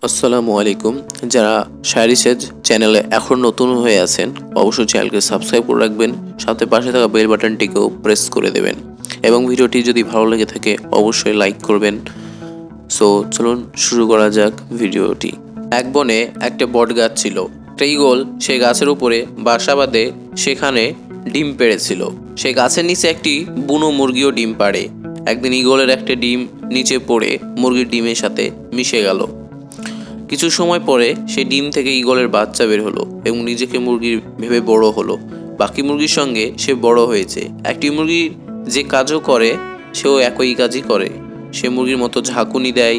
আসসালামু আলাইকুম। যারা শায়রি সেজ চ্যানেলে এখন নতুন হয়ে আছেন অবশ্যই চ্যানেলকে সাবস্ক্রাইব করে রাখবেন, সাথে পাশে থাকা বেল বাটনটিকেও প্রেস করে দেবেন এবং ভিডিওটি যদি ভালো লেগে থাকে অবশ্যই লাইক করবেন। সো চলুন শুরু করা যাক ভিডিওটি। এক বনে একটা বট গাছ ছিল। একটা ঈগল সেই গাছের উপরে বাসা বাঁধে সেখানে ডিম পেড়েছিল। সেই গাছের নিচে একটি বুনো মুরগিও ডিম পাড়ে। একদিন ঈগলের একটা ডিম নিচে পড়ে মুরগির ডিমের সাথে মিশে গেল। কিছু সময় পরে সেই ডিম থেকে ঈগলের বাচ্চা বের হলো এবং নিজেকে মুরগির ভেবে বড় হলো। বাকি মুরগির সঙ্গে সে বড় হয়েছে। একটি মুরগি যে কাজও করে সেও একই কাজই করে। সে মুরগির মতো ঝাঁকুনি দেয়,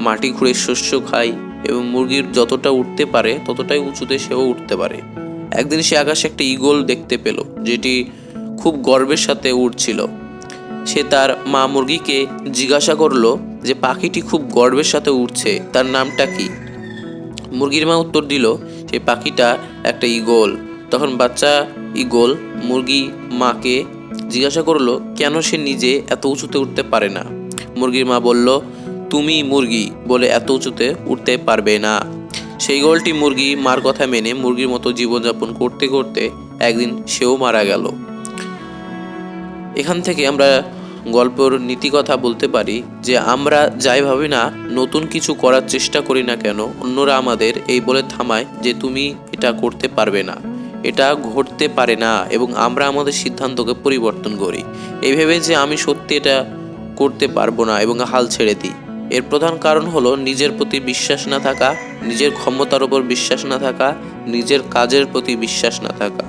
মাটি খুঁড়ে শস্য খায় এবং মুরগির যতটা উঠতে পারে ততটাই উঁচুতে সেও উঠতে পারে। একদিন সে আকাশে একটা ঈগল দেখতে পেল, যেটি খুব গর্বের সাথে উড়ছিল। সে তার মা মুরগিকে জিজ্ঞাসা করলো যে পাখিটি খুব গর্বের সাথে উঠছে, তার নামটা কি? মুরগির মা উত্তর দিল সেই পাখিটা একটা ঈগল। তখন বাচ্চা ঈগল মুরগি মাকে জিজ্ঞাসা করলো কেন সে নিজে এত উঁচুতে উঠতে পারে না। মুরগির মা বলল, তুমি মুরগি বলে এত উঁচুতে উঠতে পারবে না। সেই ঈগলটি মুরগি মার কথা মেনে মুরগির মতো জীবনযাপন করতে করতে একদিন সেও মারা গেল। এখান থেকে আমরা গল্পের নীতি কথা বলতে পারি যে আমরা যাই ভাবি না, নতুন কিছু করার চেষ্টা করি না কেন, অন্যরা আমাদের এই বলে থামায় যে তুমি এটা করতে পারবে না, এটা ঘটতে পারে না, এবং আমরা আমাদের সিদ্ধান্তকে পরিবর্তন করি এই ভেবে যে আমি সত্যি এটা করতে পারবো না এবং হাল ছেড়ে দিই। এর প্রধান কারণ হলো নিজের প্রতি বিশ্বাস না থাকা, নিজের ক্ষমতার উপর বিশ্বাস না থাকা, নিজের কাজের প্রতি বিশ্বাস না থাকা।